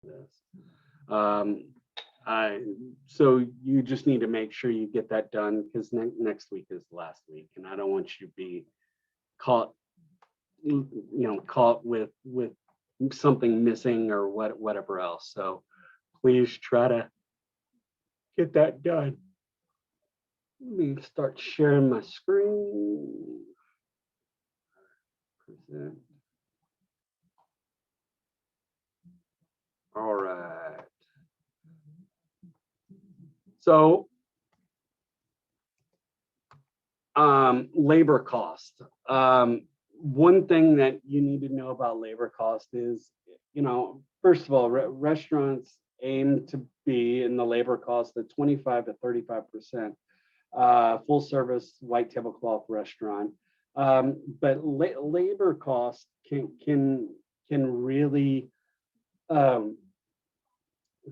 this. Um, so you just need to make sure you get that done because next week is the last week, and I don't want you to be caught, caught with something missing or whatever else. So please try to get that done. Let me start sharing my screen. Present. All right. So labor cost. One thing that you need to know about labor cost is, first of all, restaurants aim to be in the labor cost at 25 to 35%, full service white tablecloth restaurant. But labor cost can really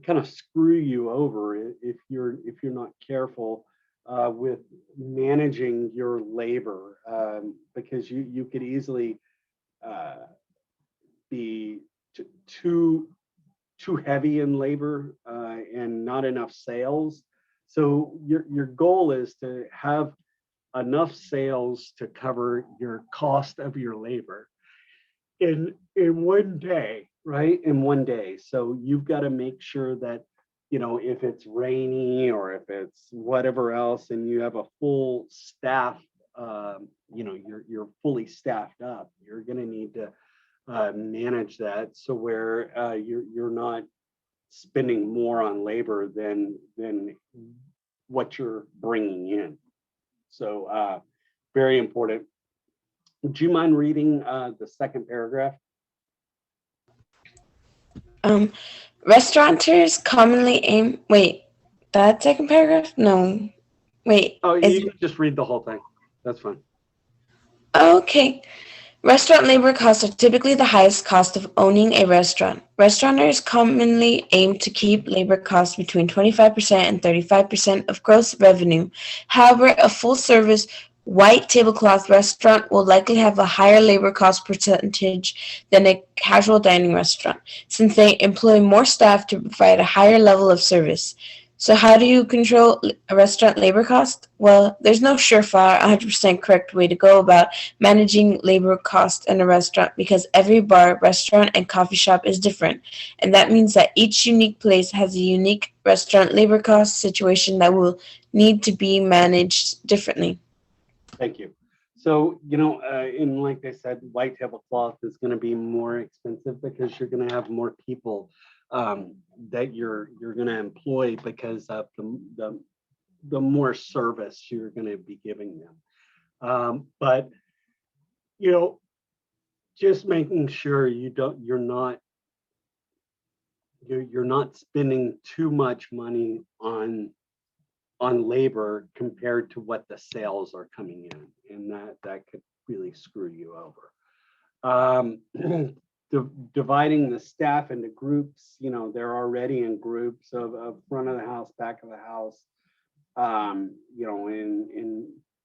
kind of screw you over if you're not careful with managing your labor, because you could easily be too heavy in labor and not enough sales. So your goal is to have enough sales to cover your cost of your labor in one day, right? In one day. So you've got to make sure that, if it's rainy or if it's whatever else, and you have a full staff, you're fully staffed up, you're going to need to manage that. So where you're not spending more on labor than what you're bringing in. So very important. Do you mind reading the second paragraph? Restaurateurs commonly aim. Wait, that second paragraph? No. Wait. Oh, you can just read the whole thing. That's fine. Okay. Restaurant labor costs are typically the highest cost of owning a restaurant. Restaurateurs commonly aim to keep labor costs between 25% and 35% of gross revenue. However, a full-service white tablecloth restaurant will likely have a higher labor cost percentage than a casual dining restaurant, since they employ more staff to provide a higher level of service. So how do you control a restaurant labor cost? Well, there's no surefire 100% correct way to go about managing labor costs in a restaurant because every bar, restaurant, and coffee shop is different. And that means that each unique place has a unique restaurant labor cost situation that will need to be managed differently. Thank you. So, and like I said, white tablecloth is going to be more expensive because you're going to have more people that you're going to employ because of the more service you're going to be giving them. But just making sure you're not spending too much money on labor compared to what the sales are coming in, and that could really screw you over. Dividing the staff into groups, they're already in groups of front of the house, back of the house, and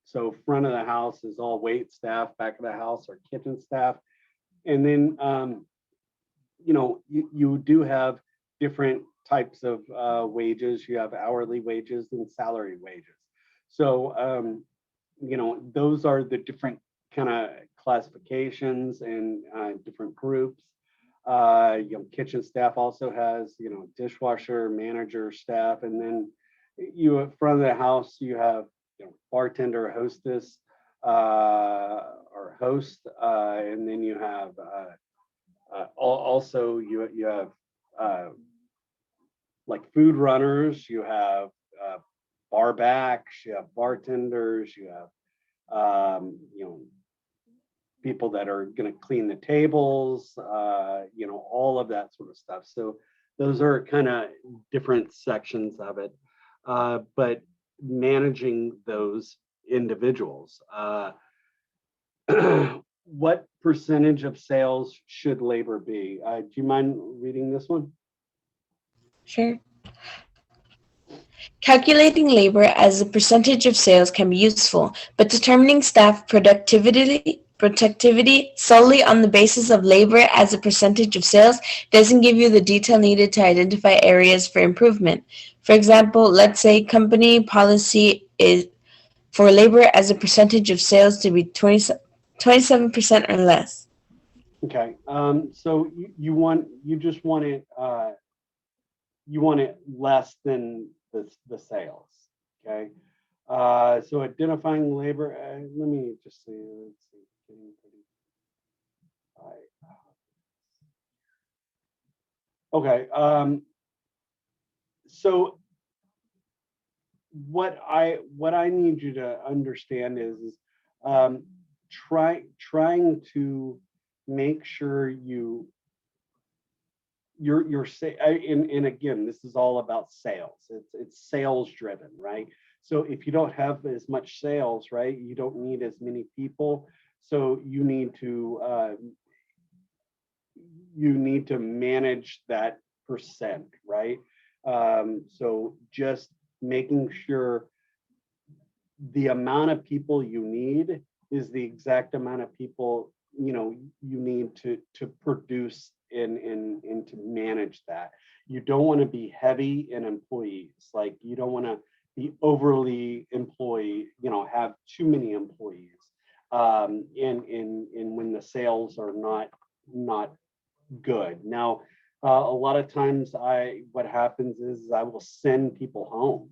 so front of the house is all wait staff, back of the house are kitchen staff, and then you do have different types of wages. You have hourly wages and salary wages. So those are the different kind of classifications and different groups. Kitchen staff also has dishwasher, manager, staff, and then you at front of the house you have bartender, hostess, or host, and then you have also you have like food runners, you have bar backs, you have bartenders, you have people that are going to clean the tables, all of that sort of stuff. So those are kind of different sections of it, but managing those individuals. What percentage of sales should labor be? Do you mind reading this one? Sure. Calculating labor as a percentage of sales can be useful, but determining staff productivity solely on the basis of labor as a percentage of sales doesn't give you the detail needed to identify areas for improvement. For example, let's say company policy is for labor as a percentage of sales to be 27% or less. Okay. So you just want it you want it less than the sales. Okay. So identifying labor. Let me just see. Let's see. Okay. So what I need you to understand is um, trying to make sure you're say and again, this is all about sales. It's sales driven, right? So if you don't have as much sales, right, you don't need as many people. So you need to manage that percent, right? So just making sure the amount of people you need is the exact amount of people you need to produce and to manage that. You don't want to be heavy in employees, like you don't want to be overly employee, have too many employees, and when the sales are not good. Now, a lot of times what happens is I will send people home.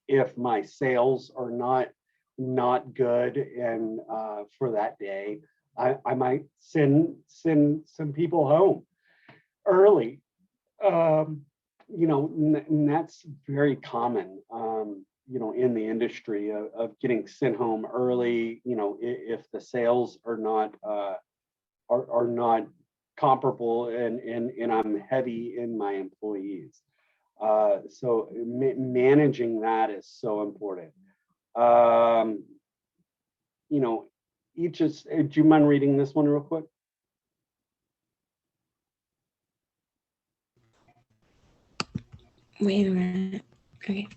If my sales are not good and for that day, I might send some people home early. And that's very common, in the industry of getting sent home early. If the sales are not comparable and I'm heavy in my employees. So managing that is so important. Um, you know, each is, do you mind reading this one real quick? Wait a minute. Okay.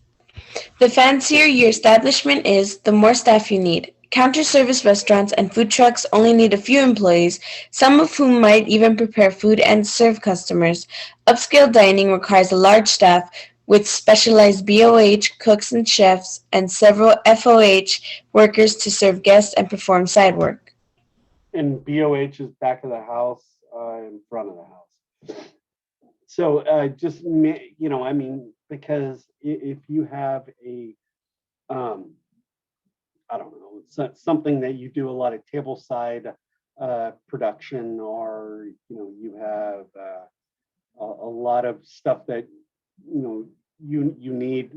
The fancier your establishment is, the more staff you need. Counter service restaurants and food trucks only need a few employees, some of whom might even prepare food and serve customers. Upscale dining requires a large staff with specialized BOH cooks and chefs and several FOH workers to serve guests and perform side work. And BOH is back of the house, in front of the house. So I mean, because if you have I don't know, it's something that you do a lot of table side production, or you have a lot of stuff that you need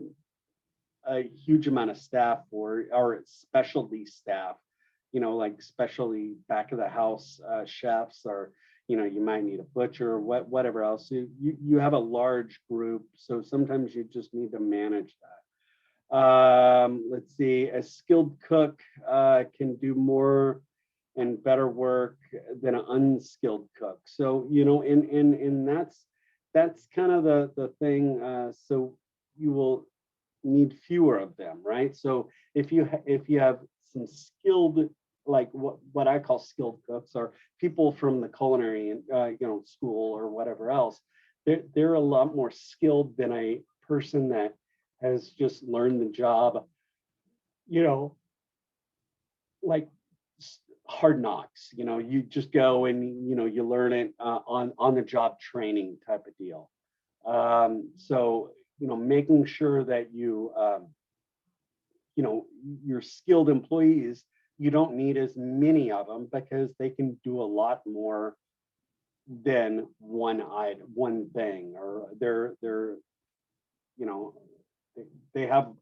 a huge amount of staff for, or specialty staff, like specially back of the house chefs, or you might need a butcher or whatever else. You have a large group, so sometimes you just need to manage that. Let's see, a skilled cook can do more and better work than an unskilled cook. So, and that's kind of the thing. So you will need fewer of them, right? So if you have some skilled, like what I call skilled cooks, or people from the culinary school or whatever else, they're a lot more skilled than a person that has just learned the job, you know, like hard knocks. You just go and you learn it on the job training type of deal. So making sure that your skilled employees, you don't need as many of them because they can do a lot more than one thing, or they're you know they have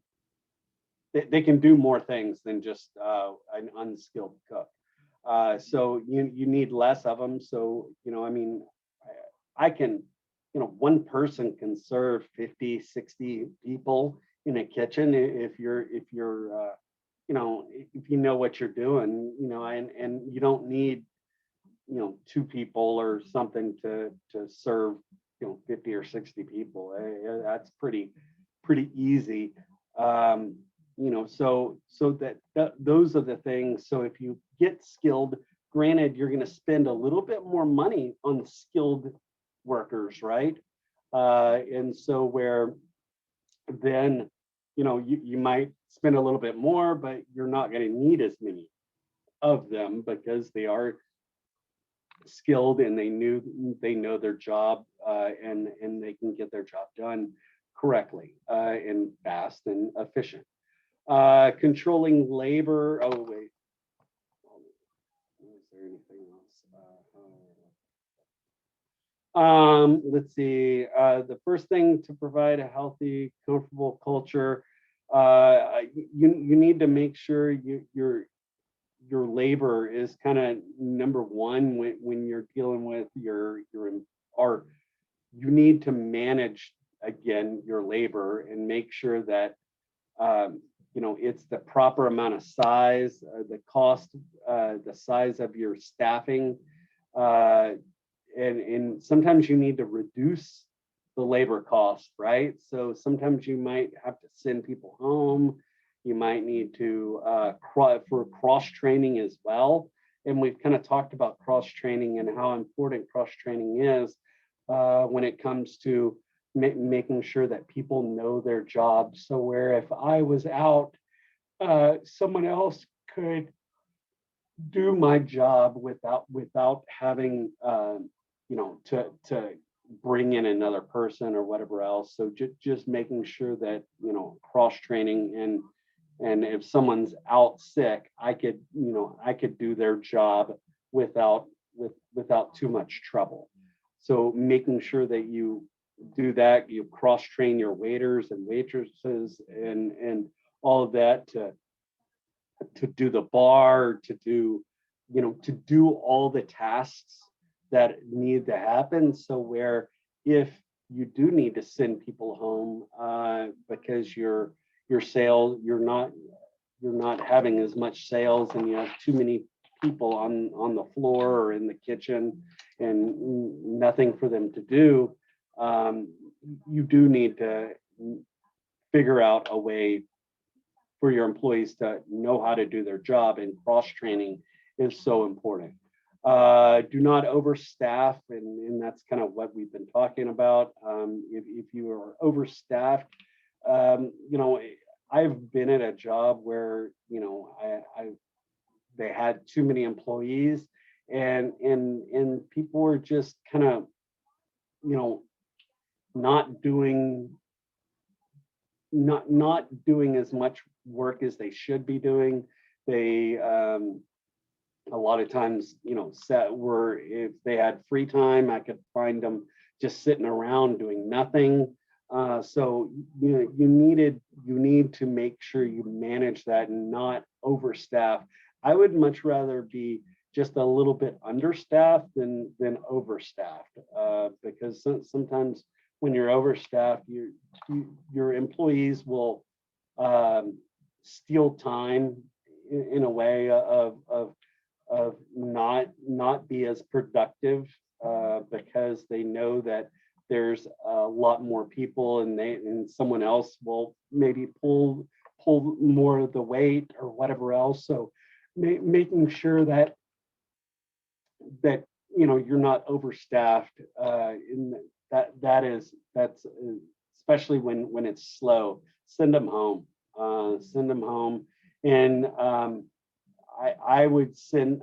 they can do more things than just an unskilled cook. So you need less of them. So I mean, I can, one person can serve 50, 60 people in a kitchen if if you know what you're doing, and you don't need two people or something to serve 50 or 60 people. That's pretty easy. so that those are the things. So if you get skilled, granted, you're going to spend a little bit more money on skilled workers, right? And so where then, you might spend a little bit more, but you're not going to need as many of them because they are skilled and they know their job, and they can get their job done correctly, and fast and efficient. Controlling labor. Oh wait, is there anything else? Let's see. The first thing to provide a healthy, comfortable culture, you need to make sure your labor is kind of number one when you're dealing with or you need to manage again your labor and make sure that it's the proper amount of size, the cost, the size of your staffing, uh, and sometimes you need to reduce the labor cost, right? So sometimes you might have to send people home. You might need to for cross training as well. And we've kind of talked about cross training and how important cross training is when it comes to making sure that people know their jobs. So where if I was out, someone else could do my job without having to bring in another person or whatever else. So just making sure that cross training, and if someone's out sick, I could do their job without too much trouble. So making sure that you do that, you cross train your waiters and waitresses and all of that to do the bar, to do all the tasks that need to happen. So where if you do need to send people home because your sales, you're not having as much sales and you have too many people on the floor or in the kitchen and nothing for them to do, you do need to figure out a way for your employees to know how to do their job, and cross training is so important. Do not overstaff, and that's kind of what we've been talking about. If you are overstaffed, I've been at a job where they had too many employees, and people were just kind of you know not doing not doing as much work as they should be doing. They a lot of times, if they had free time, I could find them just sitting around doing nothing. So you need to make sure you manage that and not overstaff. I would much rather be just a little bit understaffed than overstaffed, because sometimes when you're overstaffed, your employees will steal time in a way of not be as productive, because they know that there's a lot more people and someone else will maybe pull more of the weight or whatever else. So making sure that you're not overstaffed, in that's especially when it's slow. Send them home. Send them home, and I would send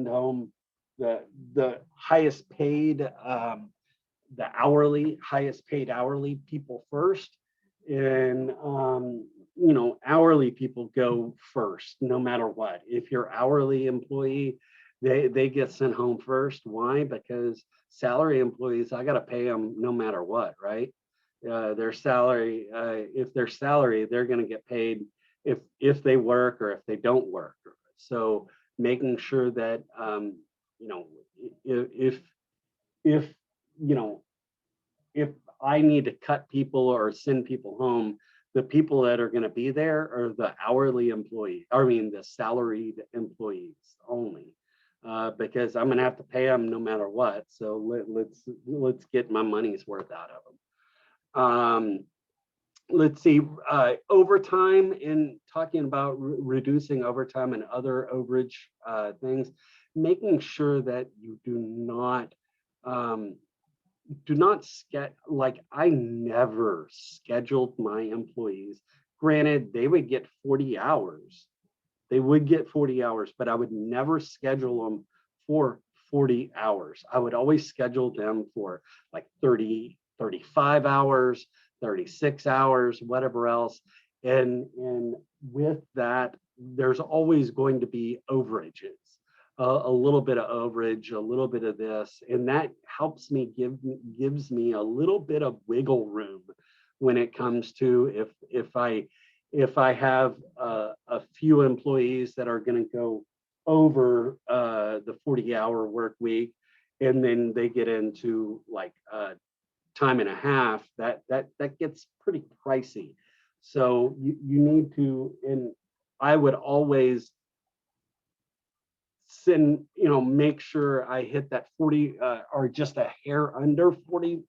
home the highest paid, the highest paid hourly people first, and hourly people go first no matter what. If you're hourly employee, they get sent home first. Why? Because salary employees, I got to pay them no matter what, right? Their salary, if their salary, they're going to get paid if they work or if they don't work. So making sure that if if I need to cut people or send people home, the people that are going to be there are the hourly employee. I mean, the salaried employees only, because I'm going to have to pay them no matter what. So let's get my money's worth out of them. let's see, overtime, and talking about reducing overtime and other overage things, making sure that you um, do not like I never scheduled my employees. Granted, they would get 40 hours. They would get 40 hours, but I would never schedule them for 40 hours. I would always schedule them for like 30, 35 hours, 36 hours, whatever else. And with that, there's always going to be overages, a little bit of overage, a little bit of this, and that helps me gives me a little bit of wiggle room when it comes to if I have a few employees that are going to go over the 40-hour work week, and then they get into like time and a half, that gets pretty pricey. So you need to, and I would always make sure I hit that 40 or just a hair under 40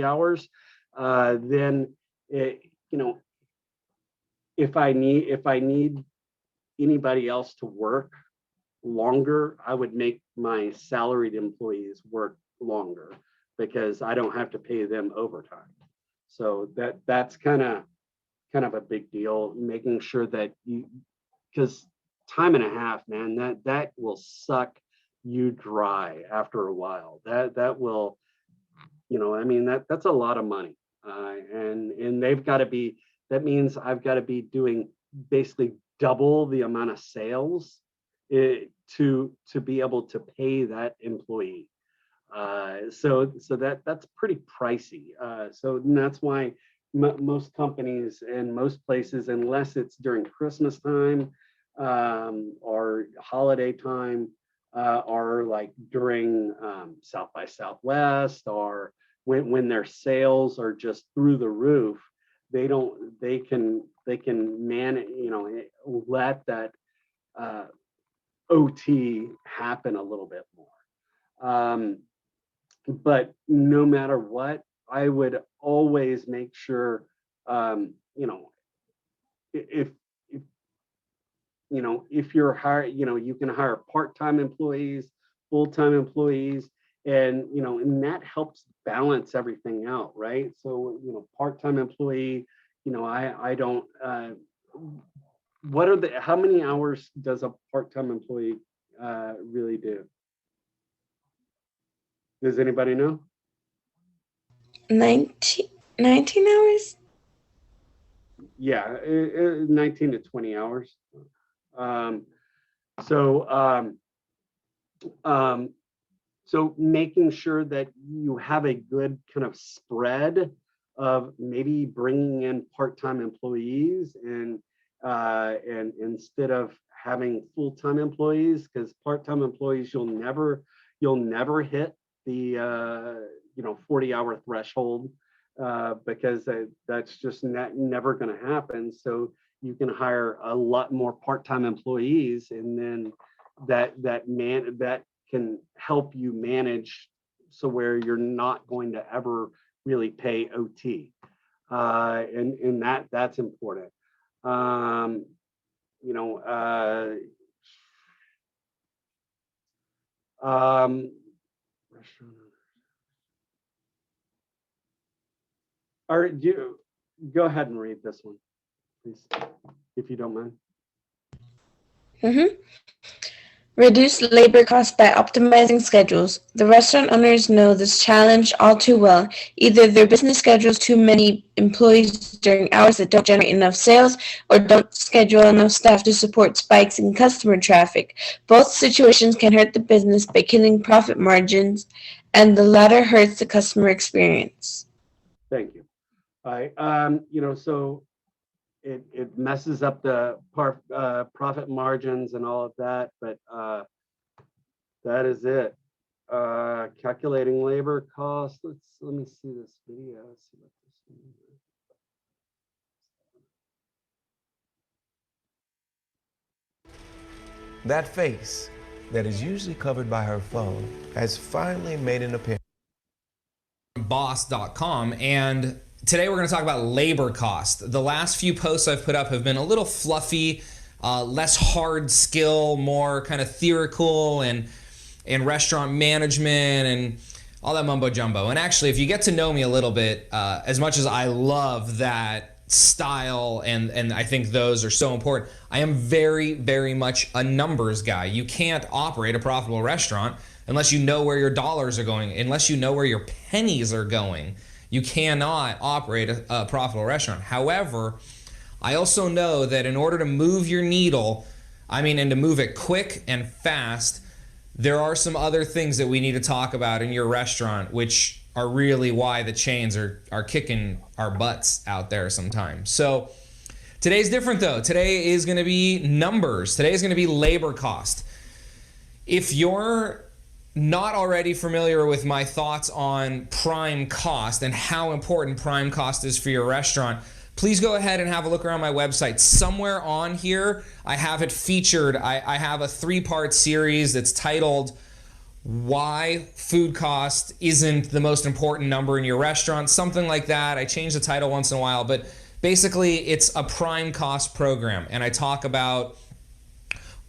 hours. Then it, if I need anybody else to work longer, I would make my salaried employees work longer because I don't have to pay them overtime. So that's kind of a big deal, making sure that because time and a half, man, that will suck you dry after a while. That will, I mean, that's a lot of money. And they've got to be, that means I've got to be doing basically double the amount of sales to be able to pay that employee. So that's pretty pricey. So that's why most companies and most places, unless it's during Christmas time or holiday time, or like during South by Southwest, or when their sales are just through the roof, they can let that OT happen a little bit more. But no matter what, I would always make sure, if if you're hiring, you can hire part-time employees, full-time employees, and that helps balance everything out, right? So, part-time employee, I don't, how many hours does a part-time employee really do? Does anybody know? 19 hours? Yeah, 19 to 20 hours. Um, so, so making sure that you have a good kind of spread of maybe bringing in part-time employees and instead of having full-time employees, because part-time employees you'll never hit the 40-hour threshold because that's just never going to happen. So you can hire a lot more part-time employees, and then that can help you manage so where you're not going to ever really pay OT, and that's important. Um, you know, um, all right, go ahead and read this one, please, if you don't mind. Mm-hmm. Reduce labor costs by optimizing schedules. The restaurant owners know this challenge all too well. Either their business schedules too many employees during hours that don't generate enough sales, or don't schedule enough staff to support spikes in customer traffic. Both situations can hurt the business by killing profit margins, and the latter hurts the customer experience. Thank you. All right. So it messes up the profit margins and all of that, but that is it. Calculating labor costs. Let me see this video. See what this means. That face that is usually covered by her phone has finally made an appearance. Boss.com, and Today we're going to talk about labor cost. The last few posts I've put up have been a little fluffy, less hard skill, more kind of theoretical and restaurant management and all that mumbo jumbo. And actually, if you get to know me a little bit, as much as I love that style and I think those are so important, I am very, very much a numbers guy. You can't operate a profitable restaurant unless you know where your dollars are going, unless you know where your pennies are going. You cannot operate a profitable restaurant. However, I also know that in order to move your needle, and to move it quick and fast, there are some other things that we need to talk about in your restaurant, which are really why the chains are kicking our butts out there sometimes. So today's different though. Today is going to be numbers. Today is going to be labor cost. If you're not already familiar with my thoughts on prime cost and how important prime cost is for your restaurant, please go ahead and have a look around my website. Somewhere on here, I have it featured. I have a 3-part series that's titled Why Food Cost Isn't the Most Important Number in Your Restaurant, something like that. I change the title once in a while, but basically it's a prime cost program. And I talk about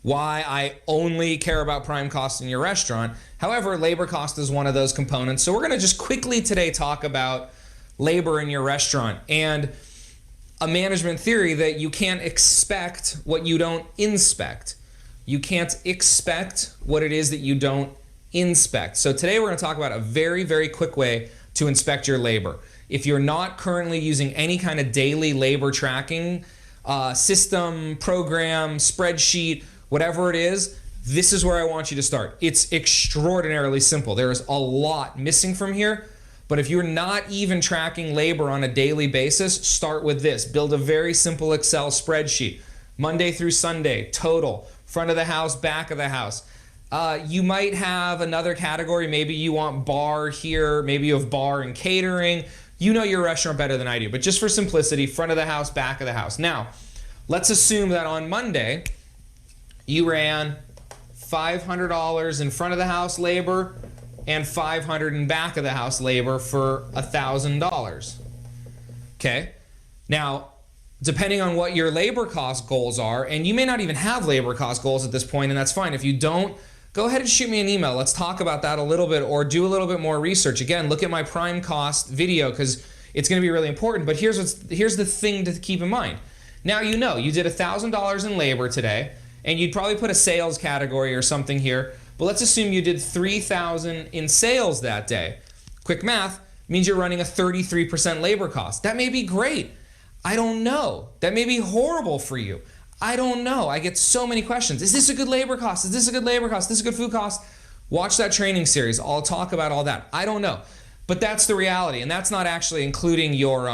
why I only care about prime cost in your restaurant. However, labor cost is one of those components. So we're gonna just quickly today talk about labor in your restaurant and a management theory that you can't expect what you don't inspect. You can't expect what it is that you don't inspect. So today we're going to talk about a very, very quick way to inspect your labor. If you're not currently using any kind of daily labor tracking system, program, spreadsheet, whatever it is, this is where I want you to start. It's extraordinarily simple. There is a lot missing from here. But if you're not even tracking labor on a daily basis, start with this. Build a very simple Excel spreadsheet. Monday through Sunday, total, front of the house, back of the house. You might have another category. Maybe you want bar here. Maybe you have bar and catering. You know your restaurant better than I do. But just for simplicity, front of the house, back of the house. Now, let's assume that on Monday, you ran $500 in front of the house labor and $500 in back of the house labor for $1,000. Okay. Now, depending on what your labor cost goals are, and you may not even have labor cost goals at this point, and that's fine. If you don't, go ahead and shoot me an email. Let's talk about that a little bit or do a little bit more research. Again, look at my prime cost video because it's going to be really important. But here's the thing to keep in mind. Now you know you did $1,000 in labor today, and you'd probably put a sales category or something here. But let's assume you did $3,000 in sales that day. Quick math means you're running a 33% labor cost. That may be great. I don't know. That may be horrible for you. I don't know. I get so many questions. Is this a good labor cost? Is this a good labor cost? Is this a good food cost? Watch that training series. I'll talk about all that. I don't know. But that's the reality. And that's not actually including your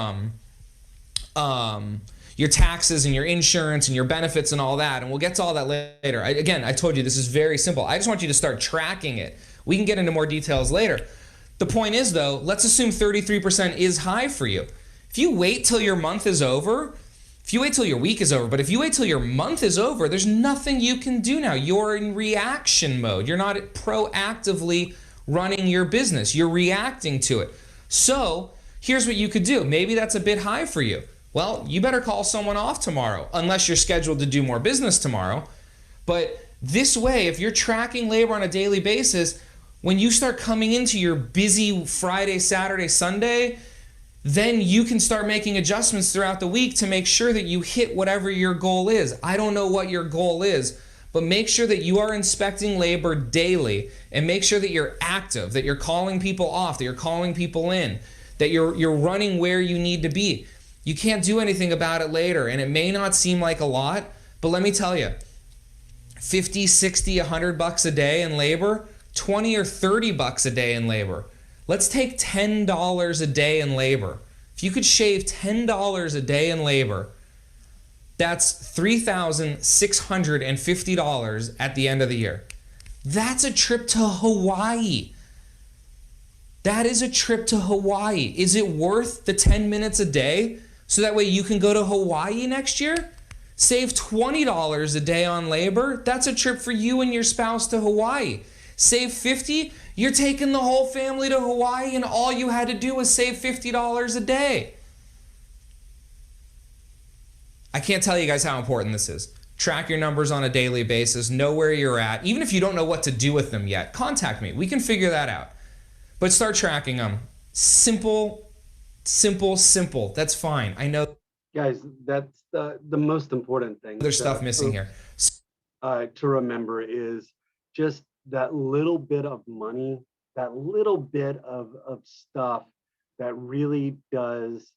taxes and your insurance and your benefits and all that. And we'll get to all that later. Again, I told you this is very simple. I just want you to start tracking it. We can get into more details later. The point is though, let's assume 33% is high for you. If you wait till your month is over, if you wait till your week is over, but if you wait till your month is over, there's nothing you can do now. You're in reaction mode. You're not proactively running your business. You're reacting to it. So here's what you could do. Maybe that's a bit high for you. Well, you better call someone off tomorrow, unless you're scheduled to do more business tomorrow. But this way, if you're tracking labor on a daily basis, when you start coming into your busy Friday, Saturday, Sunday, then you can start making adjustments throughout the week to make sure that you hit whatever your goal is. I don't know what your goal is, but make sure that you are inspecting labor daily and make sure that you're active, that you're calling people off, that you're calling people in, that you're running where you need to be. You can't do anything about it later, and it may not seem like a lot, but let me tell you, 50, 60, $100 a day in labor, 20 or 30 bucks a day in labor. Let's take $10 a day in labor. If you could shave $10 a day in labor, that's $3,650 at the end of the year. That's a trip to Hawaii. That is a trip to Hawaii. Is it worth the 10 minutes a day so that way you can go to Hawaii next year? Save $20 a day on labor. That's a trip for you and your spouse to Hawaii. Save $50, you're taking the whole family to Hawaii and all you had to do was save $50 a day. I can't tell you guys how important this is. Track your numbers on a daily basis, know where you're at. Even if you don't know what to do with them yet, contact me. We can figure that out. But start tracking them. Simple, simple, simple. That's fine. I know Guys, that's the most important thing. there's stuff missing here. To remember is just that little bit of money, that little bit of stuff that really does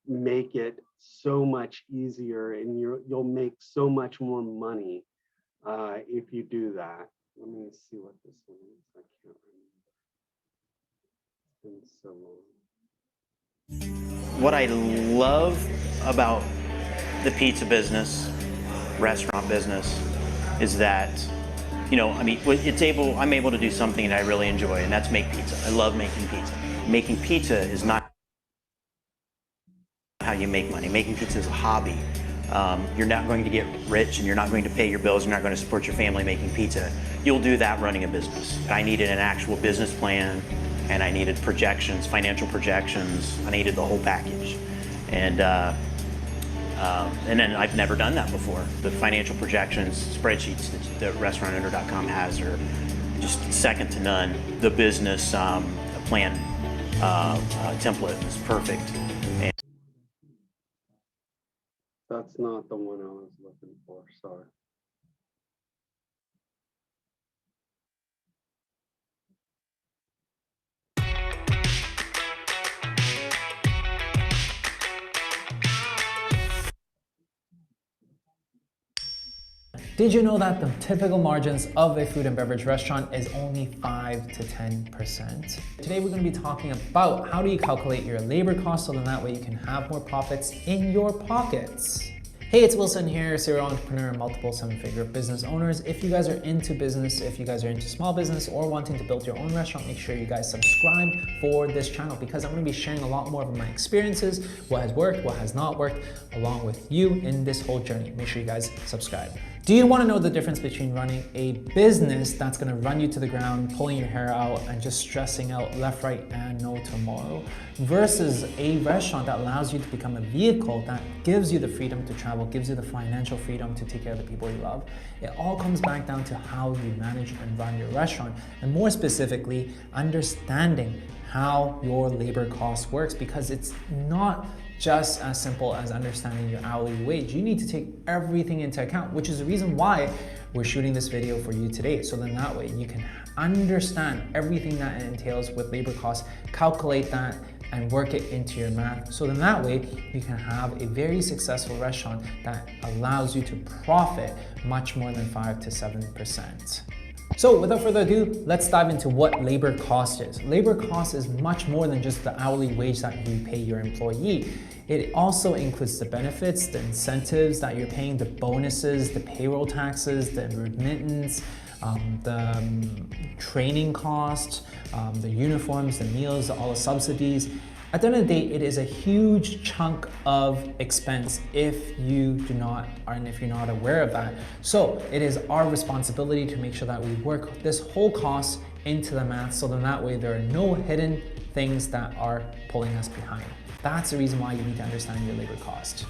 make it so much easier, and you'll make so much more money if you do that. Let me see what this one is. I can't remember. It's been so long. What I love about the pizza business, restaurant business, is that, you know, I mean, I'm able to do something that I really enjoy, and that's make pizza. I love making pizza. Making pizza is not how you make money. Making pizza is a hobby. You're not going to get rich, and you're not going to pay your bills. You're not going to support your family making pizza. You'll do that running a business. I needed an actual business plan, and I needed projections, financial projections. I needed the whole package. And then I've never done that before. The financial projections, spreadsheets that restaurantowner.com has are just second to none. The business plan template is perfect. And That's not the one I was looking for, sorry. Did you know that the typical margins of a food and beverage restaurant is only 5 to 10%? Today we're going to be talking about how do you calculate your labor costs so that way you can have more profits in your pockets. Hey, it's Wilson here, serial entrepreneur and multiple seven-figure business owners. If you guys are into business, if you guys are into small business or wanting to build your own restaurant, make sure you guys subscribe for this channel because I'm going to be sharing a lot more of my experiences, what has worked, what has not worked, along with you in this whole journey. Make sure you guys subscribe. Do you want to know the difference between running a business that's going to run you to the ground, pulling your hair out and just stressing out left, right, and no tomorrow, versus a restaurant that allows you to become a vehicle that gives you the freedom to travel, gives you the financial freedom to take care of the people you love? It all comes back down to how you manage and run your restaurant, and more specifically, understanding how your labor cost works, because it's not just as simple as understanding your hourly wage. You need to take everything into account, which is the reason why we're shooting this video for you today. So then that way you can understand everything that it entails with labor costs, calculate that and work it into your math. So then that way you can have a very successful restaurant that allows you to profit much more than 5 to 7%. So without further ado, let's dive into what labor cost is. Labor cost is much more than just the hourly wage that you pay your employee. It also includes the benefits, the incentives that you're paying, the bonuses, the payroll taxes, the remittance, the training costs, the uniforms, the meals, all the subsidies. At the end of the day, it is a huge chunk of expense if you do not, and if you're not aware of that. So it is our responsibility to make sure that we work this whole cost into the math, so then that way there are no hidden things that are pulling us behind. That's the reason why you need to understand your labor cost.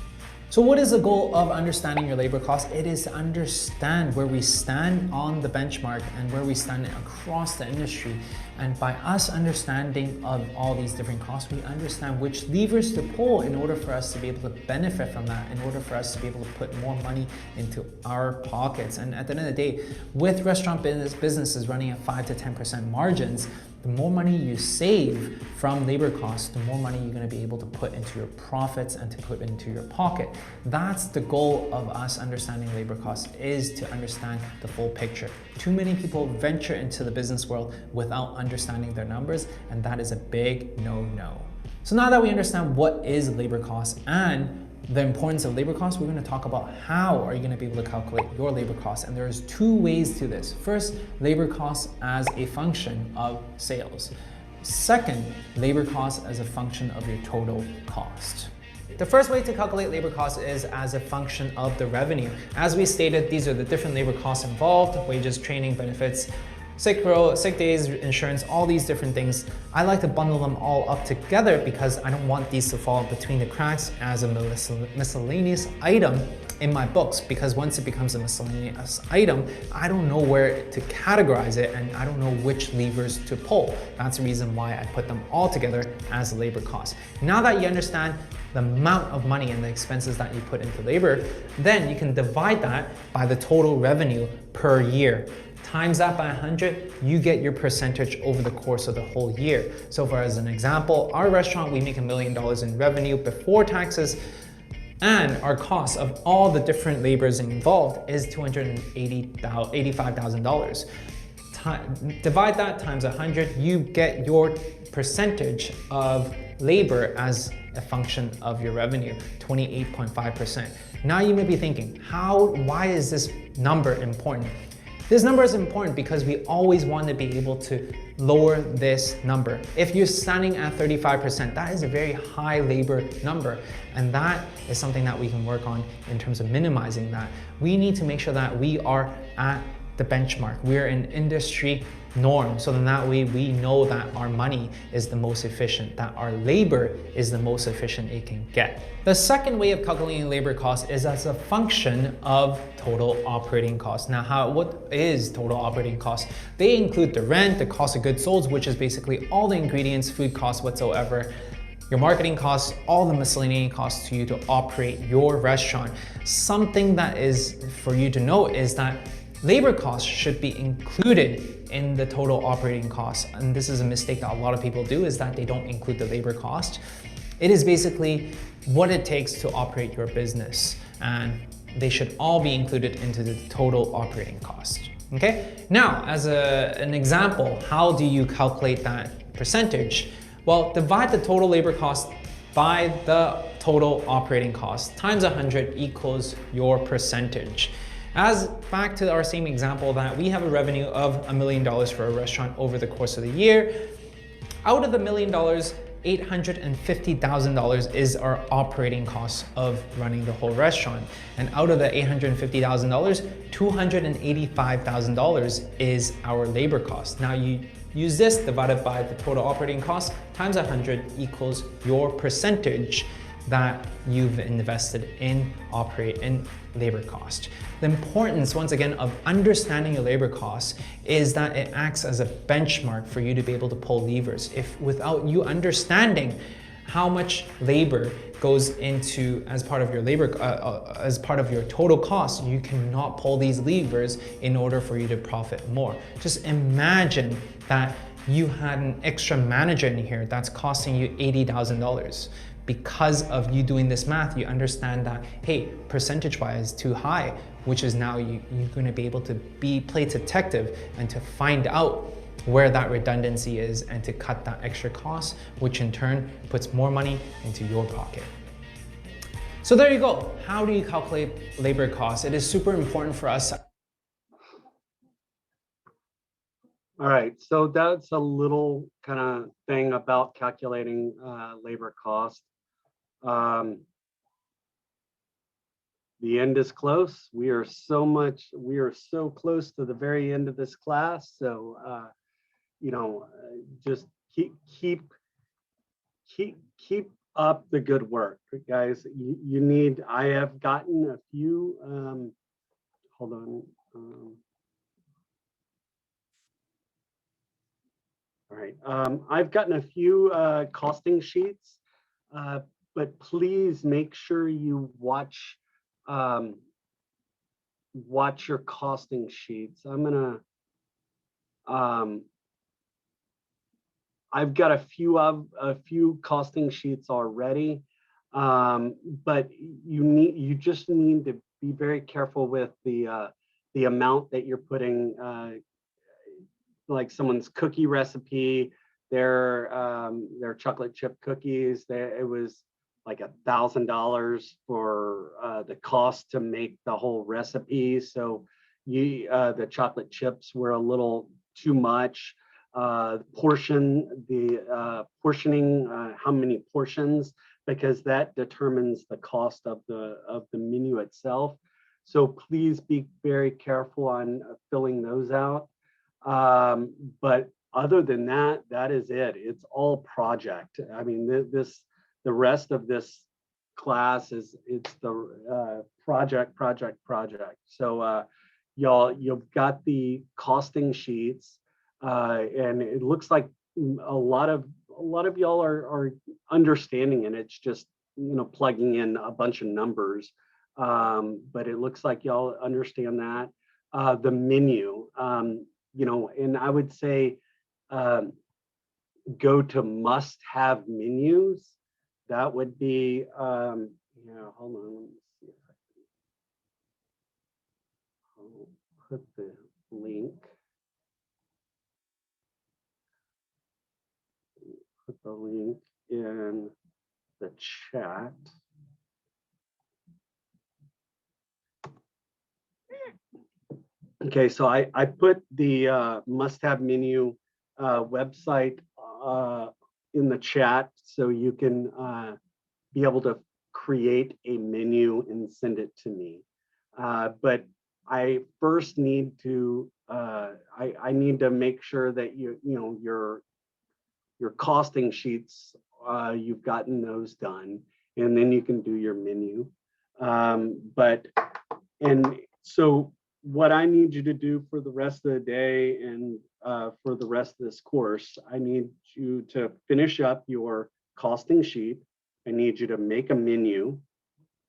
So what is the goal of understanding your labor cost? It is to understand where we stand on the benchmark and where we stand across the industry. And by us understanding of all these different costs, we understand which levers to pull in order for us to be able to benefit from that, in order for us to be able to put more money into our pockets. And at the end of the day, with restaurant businesses running at 5 to 10% margins, the more money you save from labor costs, the more money you're going to be able to put into your profits and to put into your pocket. That's the goal of us understanding labor costs, is to understand the full picture. Too many people venture into the business world without understanding their numbers, and that is a big no-no. So now that we understand what is labor costs and the importance of labor costs, we're going to talk about how are you going to be able to calculate your labor costs. And there's two ways to this. First, labor costs as a function of sales. Second, labor costs as a function of your total cost. The first way to calculate labor costs is as a function of the revenue. As we stated, these are the different labor costs involved: wages, training, benefits, sick row, sick days, insurance, all these different things. I like to bundle them all up together because I don't want these to fall between the cracks as a miscellaneous item in my books, because once it becomes a miscellaneous item, I don't know where to categorize it and I don't know which levers to pull. That's the reason why I put them all together as labor costs. Now that you understand the amount of money and the expenses that you put into labor, then you can divide that by the total revenue per year. Times that by 100, you get your percentage over the course of the whole year. So for as an example, our restaurant, we make $1 million in revenue before taxes, and our cost of all the different labors involved is $285,000. Divide that times 100, you get your percentage of labor as a function of your revenue, 28.5%. Now you may be thinking, why is this number important? This number is important because we always want to be able to lower this number. If you're standing at 35%, that is a very high labor number. And that is something that we can work on in terms of minimizing that. We need to make sure that we are at the benchmark. We're an industry norm. So then that way we know that our money is the most efficient, that our labor is the most efficient it can get. The second way of calculating labor cost is as a function of total operating costs. Now, what is total operating cost? They include the rent, the cost of goods sold, which is basically all the ingredients, food costs whatsoever, your marketing costs, all the miscellaneous costs to you to operate your restaurant. Something that is for you to know is that labor costs should be included in the total operating costs. And this is a mistake that a lot of people do, is that they don't include the labor cost. It is basically what it takes to operate your business, and they should all be included into the total operating cost. Okay? Now, as an example, how do you calculate that percentage? Well, divide the total labor cost by the total operating cost times 100 equals your percentage. As back to our same example that we have a revenue of $1 million for a restaurant over the course of the year. Out of the $1 million, $850,000 is our operating costs of running the whole restaurant. And out of the $850,000, $285,000 is our labor cost. Now you use this divided by the total operating cost times 100 equals your percentage that you've invested in labor cost. The importance, once again, of understanding your labor costs is that it acts as a benchmark for you to be able to pull levers. If without you understanding how much labor goes into as part of your as part of your total cost, you cannot pull these levers in order for you to profit more. Just imagine that you had an extra manager in here that's costing you $80,000. Because of you doing this math, you understand that, hey, percentage-wise too high, which is now you're going to be able to play detective and to find out where that redundancy is and to cut that extra cost, which in turn puts more money into your pocket. So there you go. How do you calculate labor costs? It is super important for us. All right, so that's a little kind of thing about calculating labor cost. The end is close. We are so close to the very end of this class. So, just keep up the good work, guys. I have gotten a few, hold on. All right, I've gotten a few costing sheets, but please make sure you watch your costing sheets. I've got a few costing sheets already, but you just need to be very careful with the amount that you're putting. Like someone's cookie recipe, their chocolate chip cookies, it was like $1,000 for the cost to make the whole recipe. So the chocolate chips were a little too much. Portioning, how many portions, because that determines the cost of the menu itself. So please be very careful on filling those out. But other than that, that is it. It's all project. I mean, the rest of this class it's the project. So you've got the costing sheets, and it looks like a lot of y'all are understanding, and it's just plugging in a bunch of numbers. But it looks like y'all understand that. The menu, and I would say go to must-have menus. That would be, hold on, let me see if I'll put the link. Put the link in the chat. Okay, so I put the must-have menu website in the chat, so you can be able to create a menu and send it to me. But I first need to I need to make sure that your costing sheets, you've gotten those done, and then you can do your menu. And so what I need you to do for the rest of the day and for the rest of this course, I need you to finish up your costing sheet. I need you to make a menu,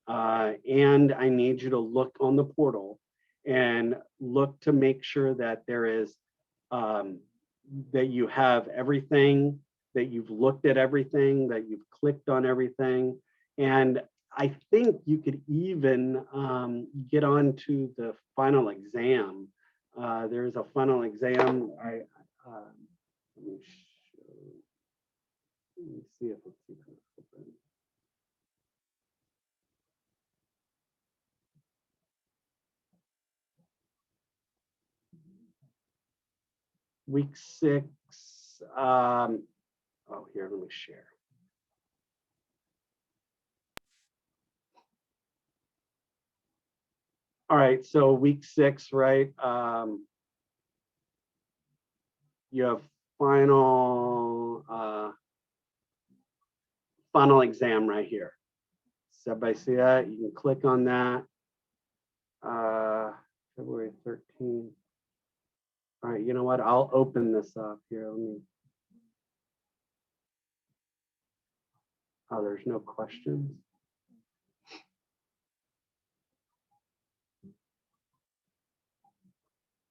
and I need you to look on the portal and look to make sure that there is that you have everything, that you've looked at everything, that you've clicked on everything. And I think you could even get on to the final exam. There's a final exam. Let me see if it's even open. Week 6. Oh, here, let me share. All right, so week 6, right? You have final exam right here. So everybody see that? You can click on that. February 13th. All right, you know what? I'll open this up here. Let me. Oh, there's no questions.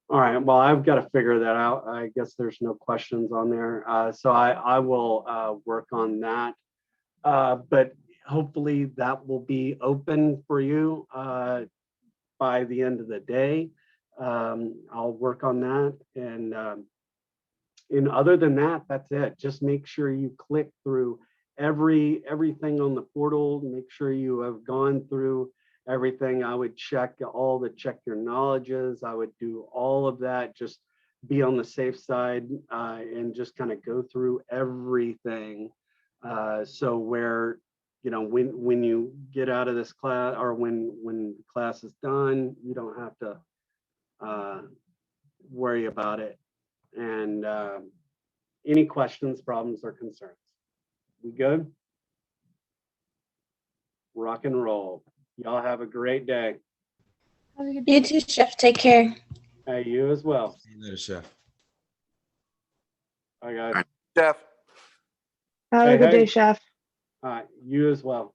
All right, well, I've got to figure that out. I guess there's no questions on there. So I will work on that. But hopefully that will be open for you by the end of the day. I'll work on that. And other than that, that's it. Just make sure you click through everything on the portal. Make sure you have gone through everything. I would check your knowledges. I would do all of that. Just be on the safe side and just kind of go through everything. So where, when you get out of this class, or when the class is done, you don't have to worry about it. And any questions, problems, or concerns? We good? Rock and roll. Y'all have a great day. You too, Chef. Take care. Hey, you as well. See you later, Chef. Bye, guys. Chef. Have Hey, a good hey. day, Chef. All right, you as well.